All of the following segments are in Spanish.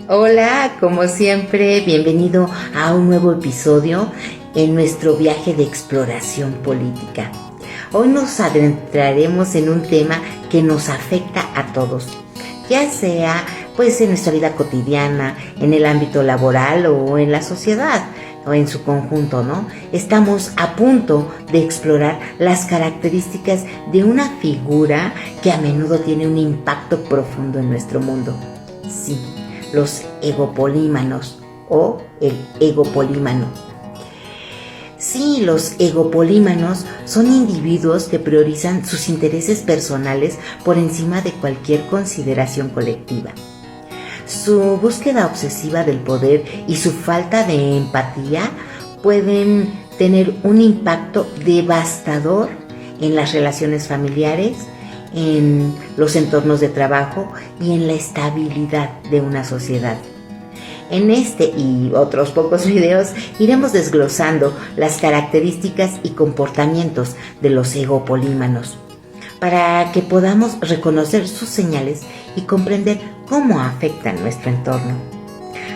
Hola, como siempre, bienvenido a un nuevo episodio en nuestro viaje de exploración política. Hoy nos adentraremos en un tema que nos afecta a todos, ya sea pues en nuestra vida cotidiana, en el ámbito laboral o en la sociedad o en su conjunto, ¿no? Estamos a punto de explorar las características de una figura que a menudo tiene un impacto profundo en nuestro mundo. Sí, los egopolímanos o el egopolímano. Sí, los egopolímanos son individuos que priorizan sus intereses personales por encima de cualquier consideración colectiva. Su búsqueda obsesiva del poder y su falta de empatía pueden tener un impacto devastador en las relaciones familiares, en los entornos de trabajo y en la estabilidad de una sociedad. En este y otros pocos videos iremos desglosando las características y comportamientos de los egopolímanos para que podamos reconocer sus señales y comprender cómo afectan nuestro entorno.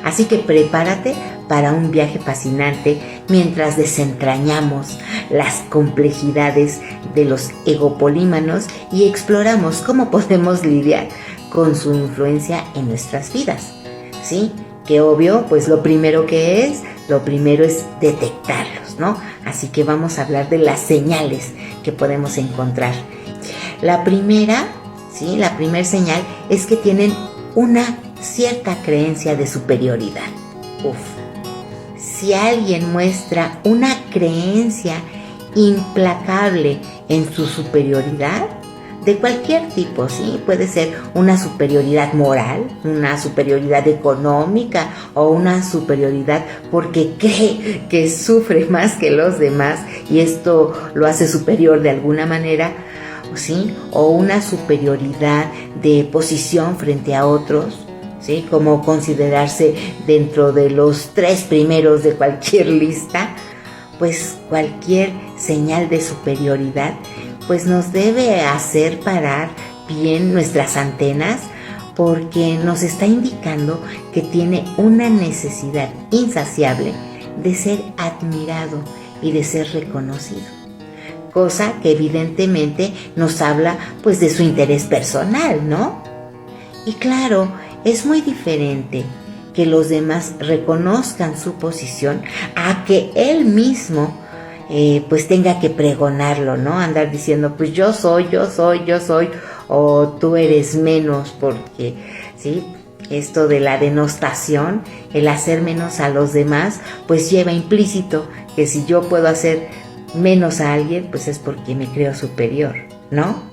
Así que prepárate para un viaje fascinante mientras desentrañamos las complejidades de los egopolímanos y exploramos cómo podemos lidiar con su influencia en nuestras vidas. ¿Sí? Que obvio, pues lo primero es detectarlos, ¿no? Así que vamos a hablar de las señales que podemos encontrar. La primera señal es que tienen una cierta creencia de superioridad. Si alguien muestra una creencia implacable en su superioridad, de cualquier tipo, ¿sí? Puede ser una superioridad moral, una superioridad económica o una superioridad porque cree que sufre más que los demás y esto lo hace superior de alguna manera, ¿sí? O una superioridad de posición frente a otros, ¿sí? Como considerarse dentro de los 3 primeros de cualquier lista, pues cualquier señal de superioridad pues nos debe hacer parar bien nuestras antenas porque nos está indicando que tiene una necesidad insaciable de ser admirado y de ser reconocido. Cosa que evidentemente nos habla pues de su interés personal, ¿no? Y claro, es muy diferente que los demás reconozcan su posición a que él mismo pues tenga que pregonarlo, ¿no? Andar diciendo, pues yo soy, o tú eres menos, porque, ¿sí? Esto de la denostación, el hacer menos a los demás, pues lleva implícito que si yo puedo hacer menos a alguien, pues es porque me creo superior, ¿no?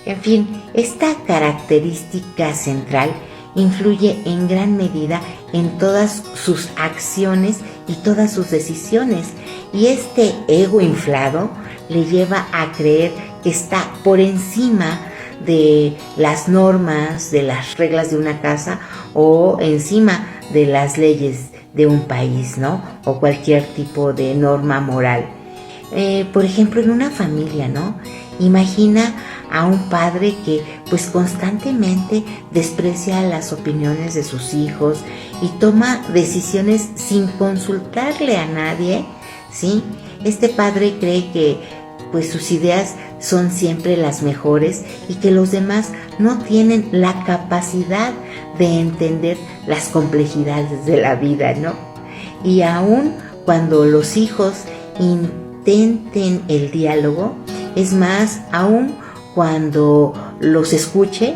En fin, esta característica central influye en gran medida en todas sus acciones y todas sus decisiones, y este ego inflado le lleva a creer que está por encima de las normas, de las reglas de una casa o encima de las leyes de un país, ¿no? O cualquier tipo de norma moral. Por ejemplo, en una familia, ¿no? Imagina a un padre que pues constantemente desprecia las opiniones de sus hijos y toma decisiones sin consultarle a nadie, ¿sí? Este padre cree que pues sus ideas son siempre las mejores y que los demás no tienen la capacidad de entender las complejidades de la vida, ¿no? Y aun cuando los hijos intenten el diálogo, es más, aun cuando los escuche,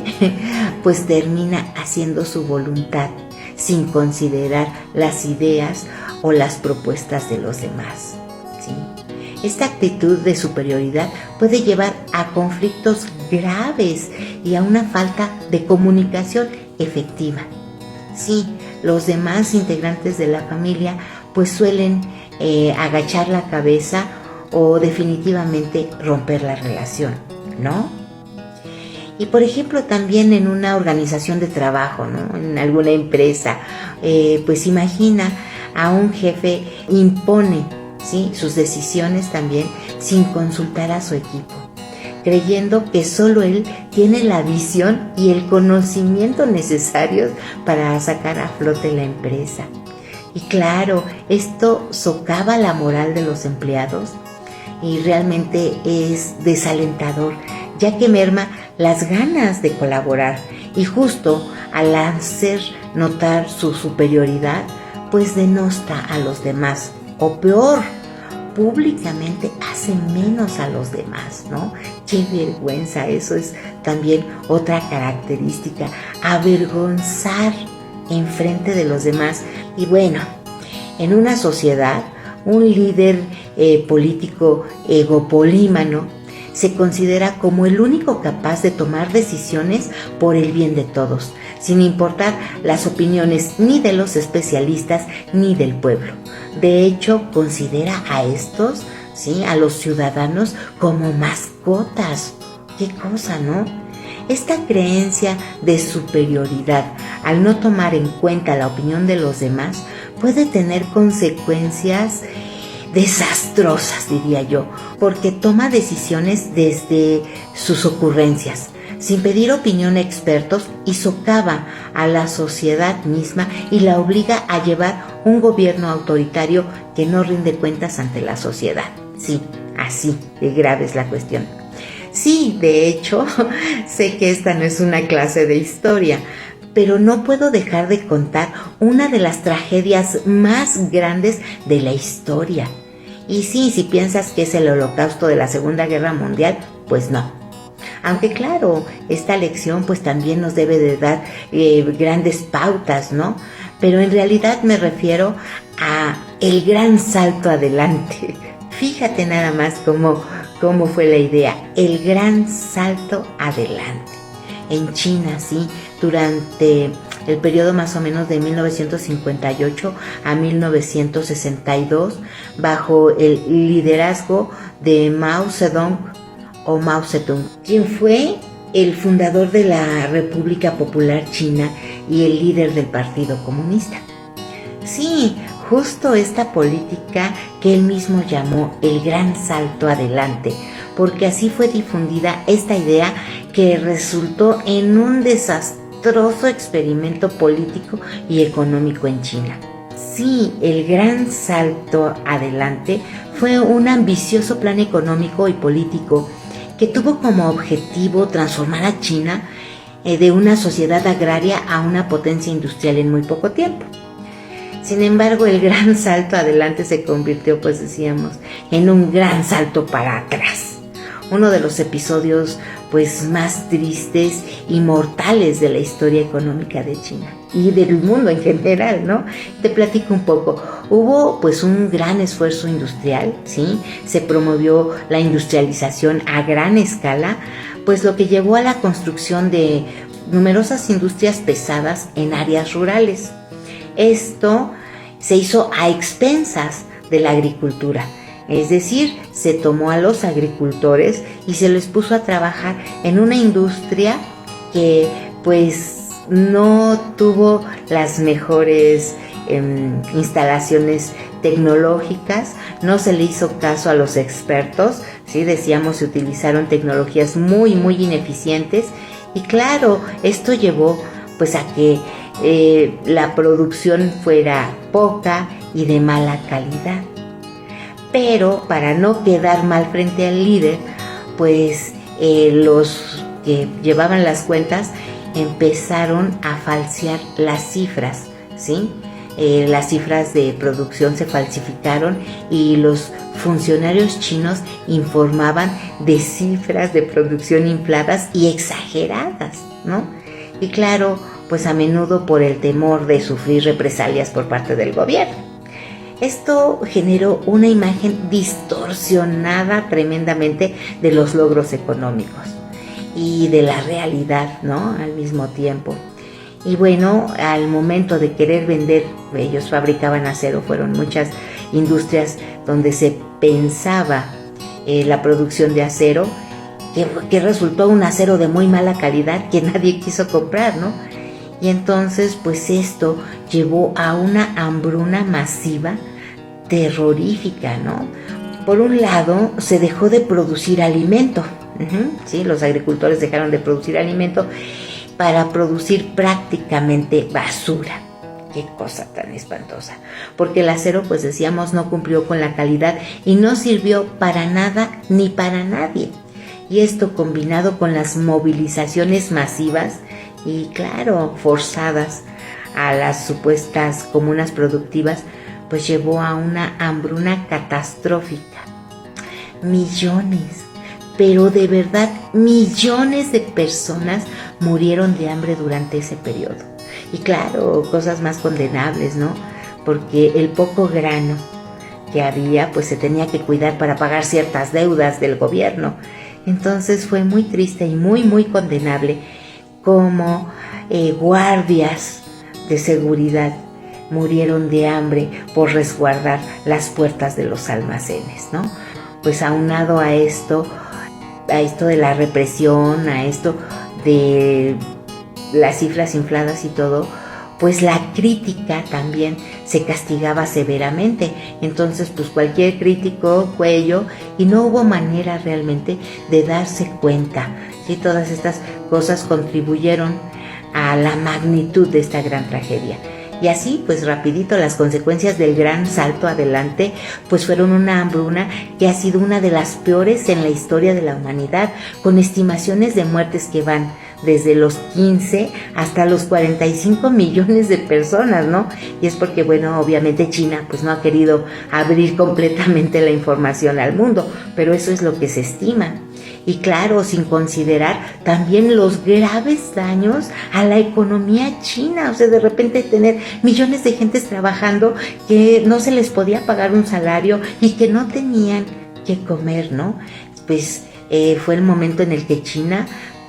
pues termina haciendo su voluntad sin considerar las ideas o las propuestas de los demás, ¿sí? Esta actitud de superioridad puede llevar a conflictos graves y a una falta de comunicación efectiva. Sí, los demás integrantes de la familia pues suelen agachar la cabeza o definitivamente romper la relación, ¿no? Y por ejemplo también en una organización de trabajo, ¿no? En alguna empresa, pues imagina a un jefe impone, ¿sí? Sus decisiones también sin consultar a su equipo. creyendo que solo él tiene la visión y el conocimiento necesarios para sacar a flote la empresa. Y claro, esto socava la moral de los empleados y realmente es desalentador, ya que merma las ganas de colaborar y justo al hacer notar su superioridad, pues denosta a los demás, o peor, públicamente hace menos a los demás, ¿no? ¡Qué vergüenza! Eso es también otra característica, avergonzar enfrente de los demás. Y bueno, en una sociedad, un líder político egopolímano se considera como el único capaz de tomar decisiones por el bien de todos, sin importar las opiniones ni de los especialistas ni del pueblo. De hecho, considera a estos, ¿sí?, a los ciudadanos como mascotas. ¡Qué cosa!, ¿no? Esta creencia de superioridad, al no tomar en cuenta la opinión de los demás, puede tener consecuencias desastrosas, diría yo, porque toma decisiones desde sus ocurrencias, sin pedir opinión a expertos, y socava a la sociedad misma y la obliga a llevar un gobierno autoritario que no rinde cuentas ante la sociedad. Sí, así de grave es la cuestión. Sí, de hecho, sé que esta no es una clase de historia, pero no puedo dejar de contar una de las tragedias más grandes de la historia. Y sí, si piensas que es el holocausto de la Segunda Guerra Mundial, pues no. Aunque claro, esta lección pues también nos debe de dar grandes pautas, ¿no? Pero en realidad me refiero a el gran salto adelante. Fíjate nada más cómo fue la idea, el gran salto adelante. En China, sí, durante el periodo más o menos de 1958 a 1962, bajo el liderazgo de Mao Zedong, o Mao Zedong, quien fue el fundador de la República Popular China y el líder del Partido Comunista. Sí, justo esta política que él mismo llamó el gran salto adelante, porque así fue difundida esta idea que resultó en un desastroso experimento político y económico en China. Sí, el gran salto adelante fue un ambicioso plan económico y político que tuvo como objetivo transformar a China de una sociedad agraria a una potencia industrial en muy poco tiempo. Sin embargo, el gran salto adelante se convirtió, pues decíamos, en un gran salto para atrás. Uno de los episodios pues más tristes y mortales de la historia económica de China y del mundo en general, ¿no? Te platico un poco. Hubo pues un gran esfuerzo industrial, ¿sí? Se promovió la industrialización a gran escala, pues lo que llevó a la construcción de numerosas industrias pesadas en áreas rurales. Esto se hizo a expensas de la agricultura. Es decir, se tomó a los agricultores y se les puso a trabajar en una industria que pues no tuvo las mejores instalaciones tecnológicas, no se le hizo caso a los expertos, ¿sí? Decíamos, se utilizaron tecnologías muy ineficientes y claro, esto llevó pues a que la producción fuera poca y de mala calidad. Pero para no quedar mal frente al líder, pues los que llevaban las cuentas empezaron a falsear las cifras, ¿sí? Las cifras de producción se falsificaron y los funcionarios chinos informaban de cifras de producción infladas y exageradas, ¿no? Y claro, pues a menudo por el temor de sufrir represalias por parte del gobierno. Esto generó una imagen distorsionada tremendamente de los logros económicos y de la realidad, ¿no? Al mismo tiempo. Y bueno, al momento de querer vender, ellos fabricaban acero, fueron muchas industrias donde se pensaba la producción de acero, que resultó un acero de muy mala calidad que nadie quiso comprar, ¿no? Y entonces, pues esto llevó a una hambruna masiva terrorífica, ¿no? Por un lado, se dejó de producir alimento, ¿sí? Los agricultores dejaron de producir alimento para producir prácticamente basura. Qué cosa tan espantosa, porque el acero, pues decíamos, no cumplió con la calidad y no sirvió para nada ni para nadie. Y esto, combinado con las movilizaciones masivas y, claro, forzadas a las supuestas comunas productivas, pues llevó a una hambruna catastrófica. Millones, pero de verdad millones de personas murieron de hambre durante ese periodo. Y claro, cosas más condenables, ¿no? Porque el poco grano que había, pues se tenía que cuidar para pagar ciertas deudas del gobierno. Entonces fue muy triste y muy, muy condenable como guardias de seguridad murieron de hambre por resguardar las puertas de los almacenes, ¿no? Pues aunado a esto de la represión, a esto de las cifras infladas y todo, pues la crítica también se castigaba severamente. Entonces, pues cualquier crítico, cuello, y no hubo manera realmente de darse cuenta. ¿Sí? Todas estas cosas contribuyeron a la magnitud de esta gran tragedia. Y así, pues rapidito, las consecuencias del gran salto adelante, pues fueron una hambruna que ha sido una de las peores en la historia de la humanidad, con estimaciones de muertes que van desde los 15 hasta los 45 millones de personas, ¿no? Y es porque, bueno, obviamente China pues no ha querido abrir completamente la información al mundo, pero eso es lo que se estima. Y claro, sin considerar también los graves daños a la economía china. O sea, de repente tener millones de gentes trabajando que no se les podía pagar un salario y que no tenían que comer, ¿no? Pues fue el momento en el que China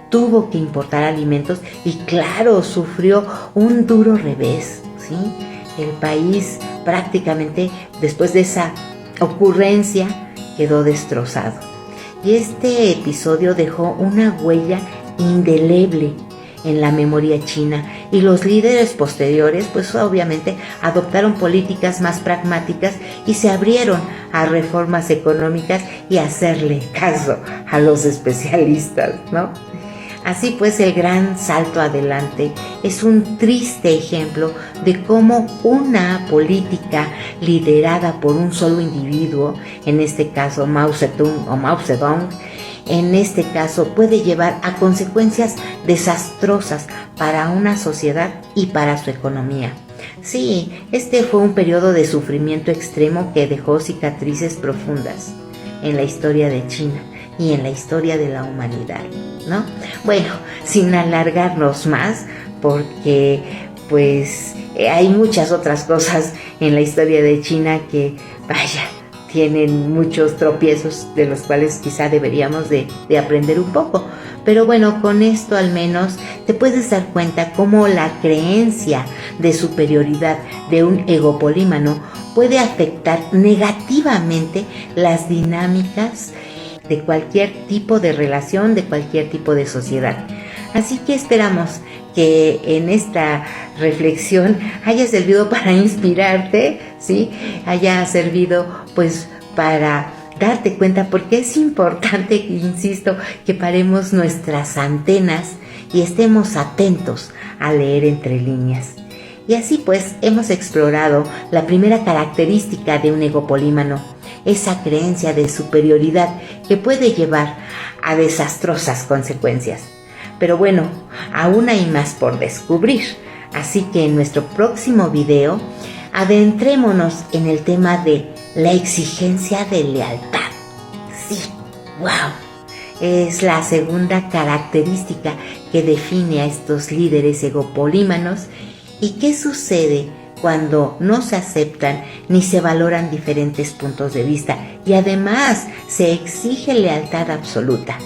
tuvo que importar alimentos y claro, sufrió un duro revés, ¿sí? El país prácticamente después de esa ocurrencia quedó destrozado. Y este episodio dejó una huella indeleble en la memoria china y los líderes posteriores pues obviamente adoptaron políticas más pragmáticas y se abrieron a reformas económicas y a hacerle caso a los especialistas, ¿no? Así pues, el gran salto adelante es un triste ejemplo de cómo una política liderada por un solo individuo, en este caso Mao Zedong o Mao Zedong, en este caso puede llevar a consecuencias desastrosas para una sociedad y para su economía. Sí, este fue un periodo de sufrimiento extremo que dejó cicatrices profundas en la historia de China y en la historia de la humanidad, ¿no? Bueno, sin alargarnos más, porque pues hay muchas otras cosas en la historia de China que, vaya, tienen muchos tropiezos de los cuales quizá deberíamos de aprender un poco. Pero bueno, con esto al menos te puedes dar cuenta cómo la creencia de superioridad de un egopolímano puede afectar negativamente las dinámicas de cualquier tipo de relación, de cualquier tipo de sociedad. Así que esperamos que en esta reflexión haya servido para inspirarte, ¿sí? Haya servido pues para darte cuenta, porque es importante, insisto, que paremos nuestras antenas y estemos atentos a leer entre líneas. Y así pues hemos explorado la primera característica de un egopolímano, esa creencia de superioridad que puede llevar a desastrosas consecuencias. Pero bueno, aún hay más por descubrir, así que en nuestro próximo video adentrémonos en el tema de la exigencia de lealtad. Sí, wow, es la segunda característica que define a estos líderes egopolímanos. ¿Y qué sucede cuando no se aceptan ni se valoran diferentes puntos de vista y además se exige lealtad absoluta?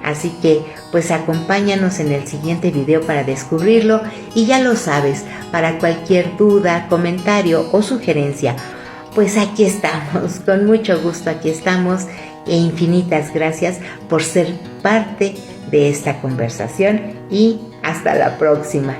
Así que pues acompáñanos en el siguiente video para descubrirlo, y ya lo sabes, para cualquier duda, comentario o sugerencia, pues aquí estamos, con mucho gusto aquí estamos, e infinitas gracias por ser parte de esta conversación y hasta la próxima.